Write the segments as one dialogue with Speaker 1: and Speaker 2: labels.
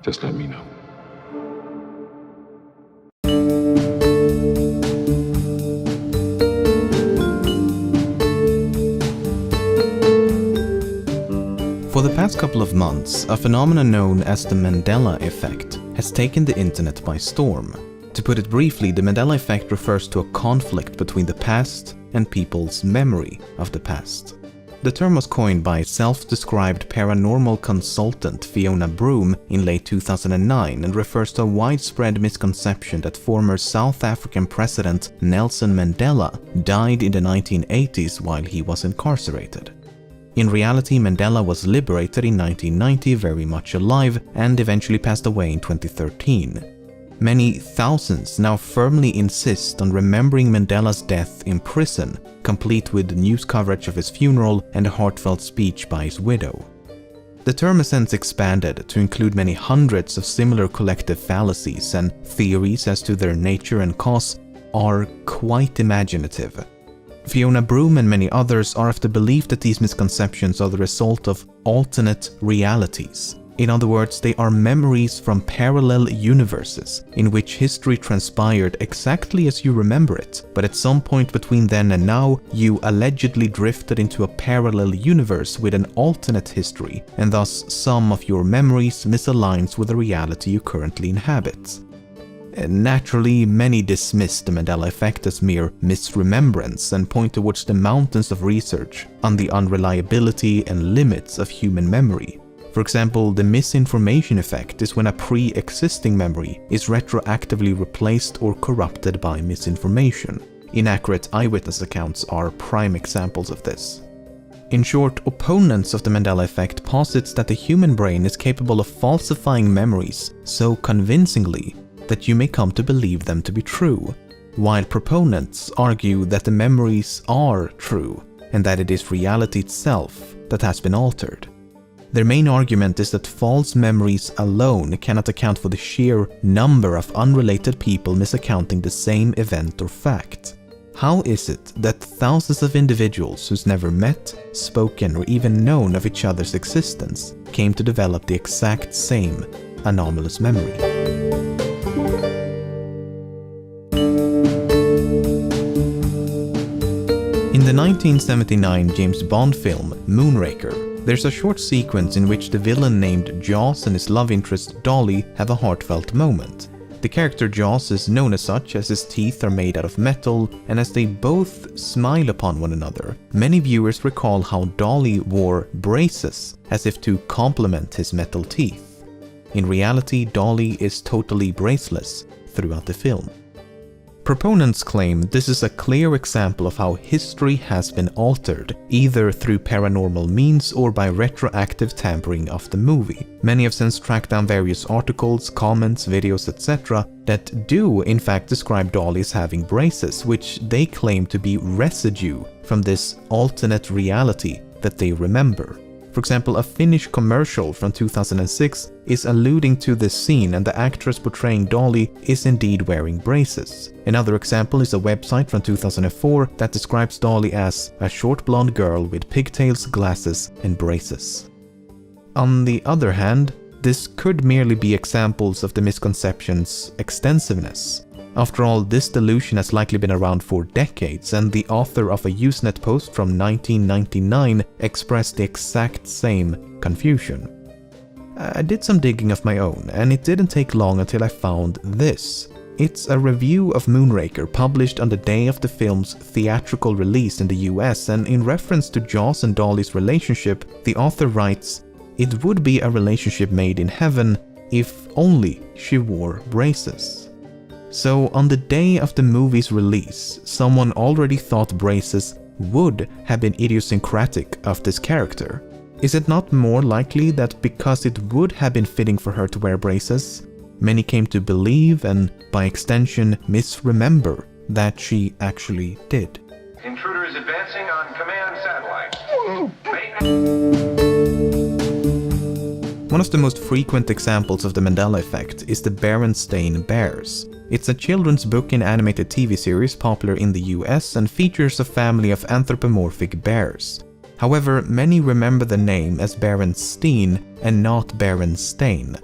Speaker 1: Just let me know.
Speaker 2: For the past couple of months, a phenomenon known as the Mandela Effect has taken the internet by storm. To put it briefly, the Mandela Effect refers to a conflict between the past and people's memory of the past. The term was coined by self-described paranormal consultant Fiona Broome in late 2009 and refers to a widespread misconception that former South African President Nelson Mandela died in the 1980s while he was incarcerated. In reality, Mandela was liberated in 1990, very much alive, and eventually passed away in 2013. Many thousands now firmly insist on remembering Mandela's death in prison, complete with news coverage of his funeral and a heartfelt speech by his widow. The term has since expanded to include many hundreds of similar collective fallacies, and theories as to their nature and cause are quite imaginative. Fiona Broome and many others are of the belief that these misconceptions are the result of alternate realities. In other words, they are memories from parallel universes in which history transpired exactly as you remember it, but at some point between then and now, you allegedly drifted into a parallel universe with an alternate history, and thus some of your memories misaligns with the reality you currently inhabit. Naturally, many dismiss the Mandela Effect as mere misremembrance and point towards the mountains of research on the unreliability and limits of human memory. For example, the misinformation effect is when a pre-existing memory is retroactively replaced or corrupted by misinformation. Inaccurate eyewitness accounts are prime examples of this. In short, opponents of the Mandela Effect posits that the human brain is capable of falsifying memories so convincingly that you may come to believe them to be true, while proponents argue that the memories are true and that it is reality itself that has been altered. Their main argument is that false memories alone cannot account for the sheer number of unrelated people misaccounting the same event or fact. How is it that thousands of individuals who's never met, spoken, or even known of each other's existence came to develop the exact same anomalous memory? In the 1979 James Bond film Moonraker, there's a short sequence in which the villain named Jaws and his love interest Dolly have a heartfelt moment. The character Jaws is known as such as his teeth are made out of metal, and as they both smile upon one another, many viewers recall how Dolly wore braces as if to complement his metal teeth. In reality, Dolly is totally braceless throughout the film. Proponents claim this is a clear example of how history has been altered, either through paranormal means or by retroactive tampering of the movie. Many have since tracked down various articles, comments, videos, etc. that do in fact describe Dolly as having braces, which they claim to be residue from this alternate reality that they remember. For example, a Finnish commercial from 2006 is alluding to this scene, and the actress portraying Dolly is indeed wearing braces. Another example is a website from 2004 that describes Dolly as a short blonde girl with pigtails, glasses, and braces. On the other hand, this could merely be examples of the misconception's extensiveness. After all, this delusion has likely been around for decades, and the author of a Usenet post from 1999 expressed the exact same confusion. I did some digging of my own, and it didn't take long until I found this. It's a review of Moonraker published on the day of the film's theatrical release in the US, and in reference to Jaws and Dolly's relationship, the author writes, "It would be a relationship made in heaven if only she wore braces." So on the day of the movie's release, someone already thought braces would have been idiosyncratic of this character. Is it not more likely that because it would have been fitting for her to wear braces, many came to believe and, by extension, misremember that she actually did?
Speaker 3: Intruder is advancing on command satellite.
Speaker 2: One of the most frequent examples of the Mandela Effect is the Berenstain Bears. It's a children's book and animated TV series popular in the US and features a family of anthropomorphic bears. However, many remember the name as Berenstein and not Berenstain.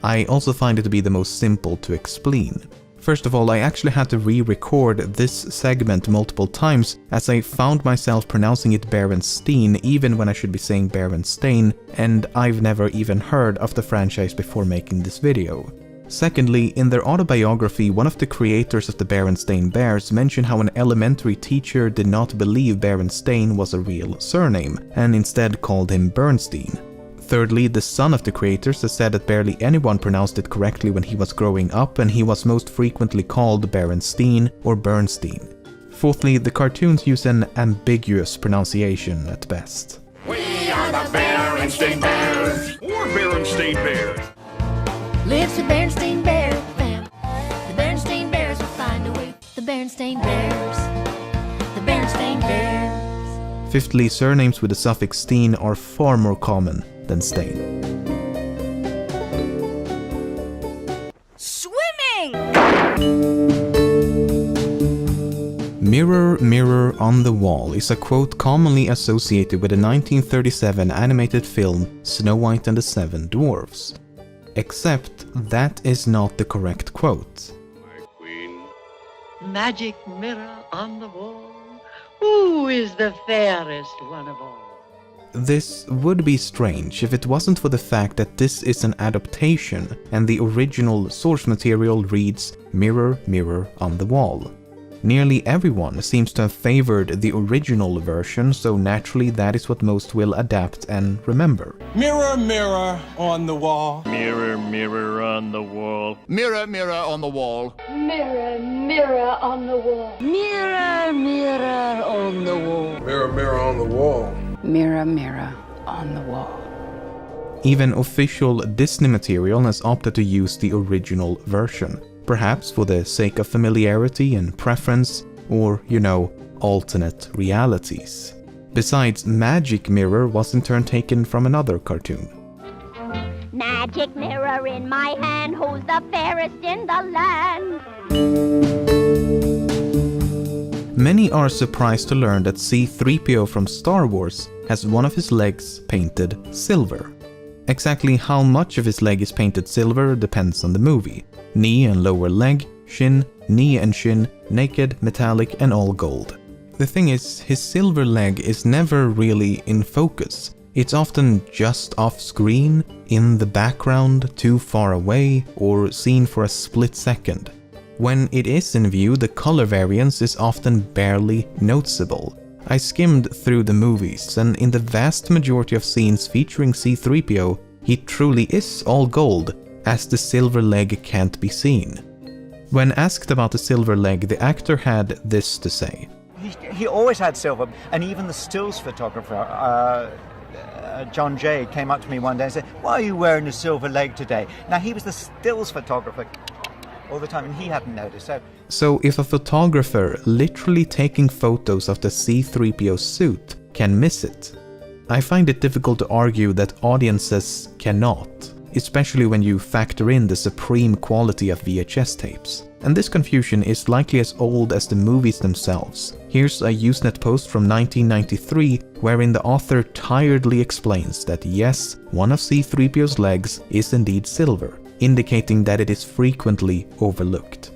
Speaker 2: I also find it to be the most simple to explain. First of all, I actually had to re-record this segment multiple times as I found myself pronouncing it Berenstein even when I should be saying Berenstain, and I've never even heard of the franchise before making this video. Secondly, in their autobiography, one of the creators of the Berenstain Bears mentioned how an elementary teacher did not believe Berenstain was a real surname and instead called him Bernstein. Thirdly, the son of the creators has said that barely anyone pronounced it correctly when he was growing up, and he was most frequently called Berenstein or Bernstein. Fourthly, the cartoons use an ambiguous pronunciation at best.
Speaker 1: We are the Berenstain Bears, or Berenstain Bears.
Speaker 4: Lives the Berenstain Bear fam. The Berenstain Bears will find a way. The Berenstain Bears. The Berenstain Bears.
Speaker 2: Fifthly, surnames with the suffix "stein" are far more common than "stain."
Speaker 5: Swimming!
Speaker 2: "Mirror, mirror on the wall" is a quote commonly associated with the 1937 animated film Snow White and the Seven Dwarfs. Except that is not the correct quote.
Speaker 1: My queen.
Speaker 6: Magic mirror on the wall, who is the fairest one of all?
Speaker 2: This would be strange if it wasn't for the fact that this is an adaptation and the original source material reads "Mirror, mirror on the wall." Nearly everyone seems to have favored the original version, so naturally that is what most will adapt and remember.
Speaker 7: Mirror, mirror on the wall.
Speaker 8: Mirror, mirror on the wall.
Speaker 9: Mirror, mirror on the wall.
Speaker 4: Mirror, mirror on the wall.
Speaker 5: Mirror, mirror on the wall.
Speaker 7: Mirror, mirror on the wall.
Speaker 10: Mirror, mirror on the wall.
Speaker 2: Even official Disney material has opted to use the original version, perhaps for the sake of familiarity and preference, or, alternate realities. Besides, Magic Mirror was in turn taken from another cartoon.
Speaker 11: Magic mirror in my hand, who's the fairest in the land?
Speaker 2: Many are surprised to learn that C-3PO from Star Wars has one of his legs painted silver. Exactly how much of his leg is painted silver depends on the movie. Knee and lower leg, shin, knee and shin, naked, metallic and all gold. The thing is, his silver leg is never really in focus. It's often just off screen, in the background, too far away, or seen for a split second. When it is in view, the color variance is often barely noticeable. I skimmed through the movies, and in the vast majority of scenes featuring C-3PO, he truly is all gold, as the silver leg can't be seen. When asked about the silver leg, the actor had this to say.
Speaker 12: He always had silver, and even the stills photographer, John Jay, came up to me one day and said, "Why are you wearing a silver leg today?" Now, he was the stills photographer all the time, and he hadn't noticed.
Speaker 2: So if a photographer literally taking photos of the C-3PO suit can miss it, I find it difficult to argue that audiences cannot, especially when you factor in the supreme quality of VHS tapes. And this confusion is likely as old as the movies themselves. Here's a Usenet post from 1993 wherein the author tiredly explains that yes, one of C-3PO's legs is indeed silver, indicating that it is frequently overlooked.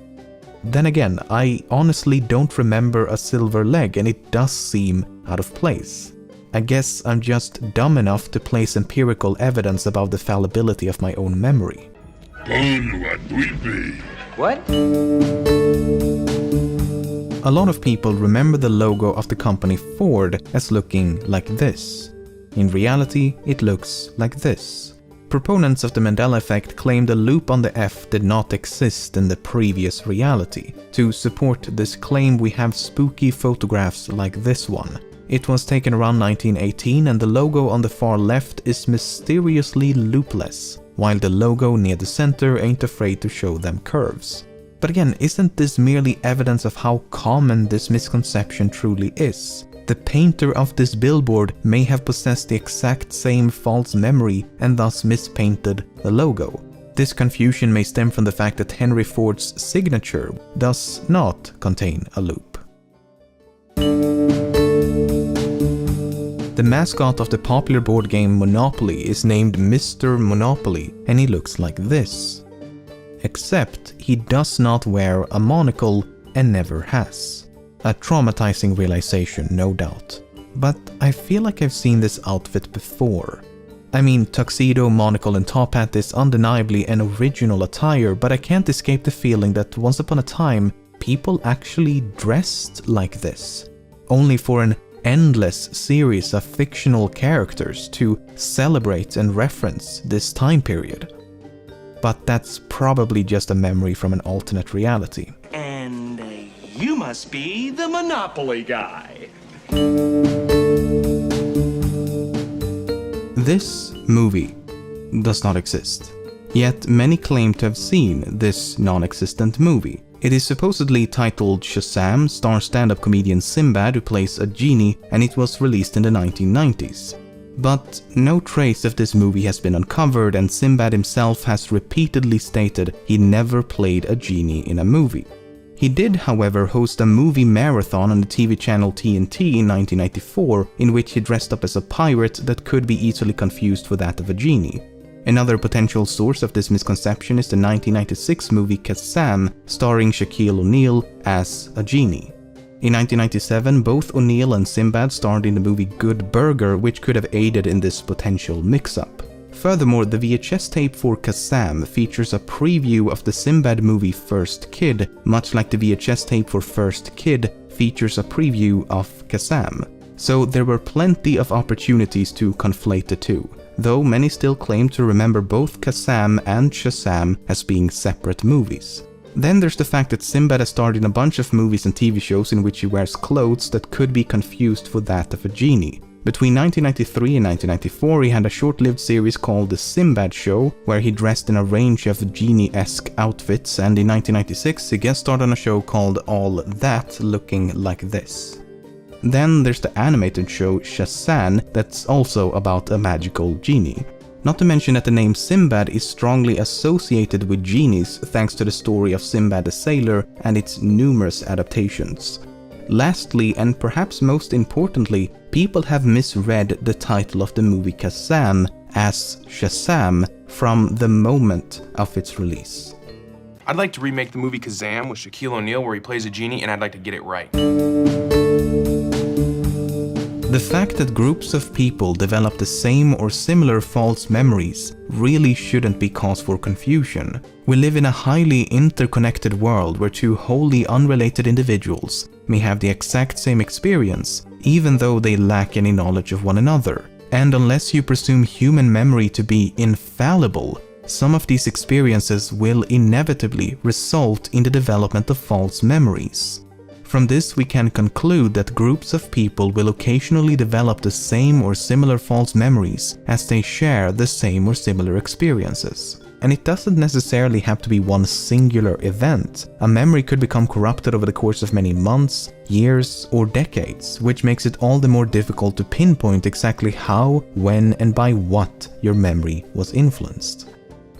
Speaker 2: Then again, I honestly don't remember a silver leg, and it does seem out of place. I guess I'm just dumb enough to place empirical evidence about the fallibility of my own memory.
Speaker 12: What?
Speaker 2: A lot of people remember the logo of the company Ford as looking like this. In reality, it looks like this. Proponents of the Mandela Effect claim the loop on the F did not exist in the previous reality. To support this claim, we have spooky photographs like this one. It was taken around 1918, and the logo on the far left is mysteriously loopless, while the logo near the center ain't afraid to show them curves. But again, isn't this merely evidence of how common this misconception truly is? The painter of this billboard may have possessed the exact same false memory and thus mispainted the logo. This confusion may stem from the fact that Henry Ford's signature does not contain a loop. The The mascot of the popular board game Monopoly is named Mr. Monopoly, and he looks like this. Except he does not wear a monocle and never has. A traumatizing realization, no doubt. But I feel like I've seen this outfit before. I mean, tuxedo, monocle and top hat is undeniably an original attire, but I can't escape the feeling that once upon a time, people actually dressed like this. Only for an endless series of fictional characters to celebrate and reference this time period. But that's probably just a memory from an alternate reality.
Speaker 13: And you must be the Monopoly guy.
Speaker 2: This movie does not exist. Yet many claim to have seen this non-existent movie. It is supposedly titled Shazam, stars stand-up comedian Sinbad who plays a genie, and it was released in the 1990s. But no trace of this movie has been uncovered, and Sinbad himself has repeatedly stated he never played a genie in a movie. He did, however, host a movie marathon on the TV channel TNT in 1994, in which he dressed up as a pirate that could be easily confused for that of a genie. Another potential source of this misconception is the 1996 movie Shazam, starring Shaquille O'Neal as a genie. In 1997, both O'Neal and Sinbad starred in the movie Good Burger, which could have aided in this potential mix-up. Furthermore, the VHS tape for Shazam features a preview of the Sinbad movie First Kid, much like the VHS tape for First Kid features a preview of Shazam. So there were plenty of opportunities to conflate the two, though many still claim to remember both Shazam and Shazam as being separate movies. Then there's the fact that Sinbad has starred in a bunch of movies and TV shows in which he wears clothes that could be confused for that of a genie. Between 1993 and 1994, he had a short-lived series called The Sinbad Show, where he dressed in a range of genie-esque outfits, and in 1996 he guest starred on a show called All That, looking like this. Then there's the animated show Shazam, that's also about a magical genie. Not to mention that the name Sinbad is strongly associated with genies thanks to the story of Sinbad the Sailor and its numerous adaptations. Lastly, and perhaps most importantly, people have misread the title of the movie Shazam as Shazam from the moment of its release.
Speaker 14: I'd like to remake the movie Shazam with Shaquille O'Neal where he plays a genie, and I'd like to get it right.
Speaker 2: The fact that groups of people develop the same or similar false memories really shouldn't be cause for confusion. We live in a highly interconnected world where two wholly unrelated individuals may have the exact same experience, even though they lack any knowledge of one another. And unless you presume human memory to be infallible, some of these experiences will inevitably result in the development of false memories. From this, we can conclude that groups of people will occasionally develop the same or similar false memories as they share the same or similar experiences. And it doesn't necessarily have to be one singular event. A memory could become corrupted over the course of many months, years, or decades, which makes it all the more difficult to pinpoint exactly how, when, and by what your memory was influenced.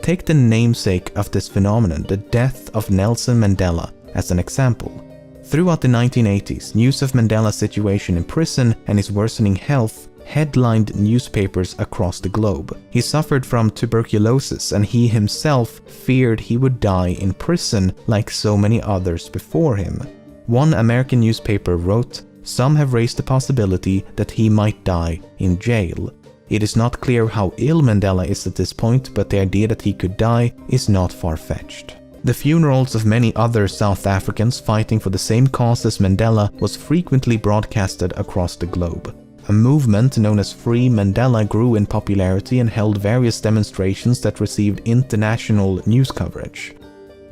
Speaker 2: Take the namesake of this phenomenon, the death of Nelson Mandela, as an example. Throughout the 1980s, news of Mandela's situation in prison and his worsening health headlined newspapers across the globe. He suffered from tuberculosis, and he himself feared he would die in prison like so many others before him. One American newspaper wrote, "Some have raised the possibility that he might die in jail." It is not clear how ill Mandela is at this point, but the idea that he could die is not far-fetched. The funerals of many other South Africans fighting for the same cause as Mandela was frequently broadcasted across the globe. A movement known as Free Mandela grew in popularity and held various demonstrations that received international news coverage.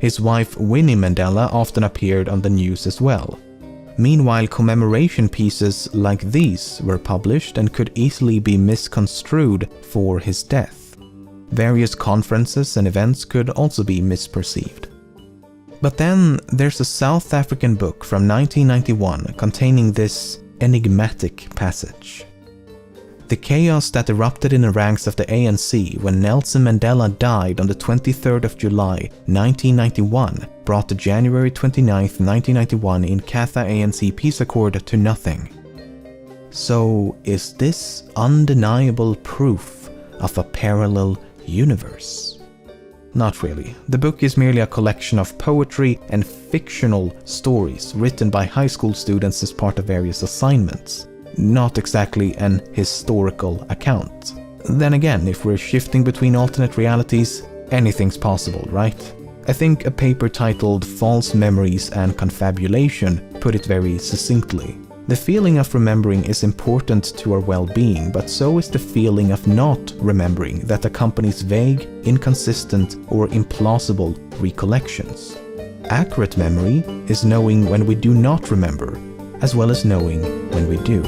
Speaker 2: His wife Winnie Mandela often appeared on the news as well. Meanwhile, commemoration pieces like these were published and could easily be misconstrued for his death. Various conferences and events could also be misperceived. But then there's a South African book from 1991 containing this enigmatic passage. The chaos that erupted in the ranks of the ANC when Nelson Mandela died on the 23rd of July 1991 brought the January 29, 1991 in Inkatha ANC peace accord to nothing. So, is this undeniable proof of a parallel universe? Not really. The book is merely a collection of poetry and fictional stories written by high school students as part of various assignments. Not exactly an historical account. Then again, if we're shifting between alternate realities, anything's possible, right? I think a paper titled False Memories and Confabulation put it very succinctly. The feeling of remembering is important to our well-being, but so is the feeling of not remembering that accompanies vague, inconsistent, or implausible recollections. Accurate memory is knowing when we do not remember, as well as knowing when we do.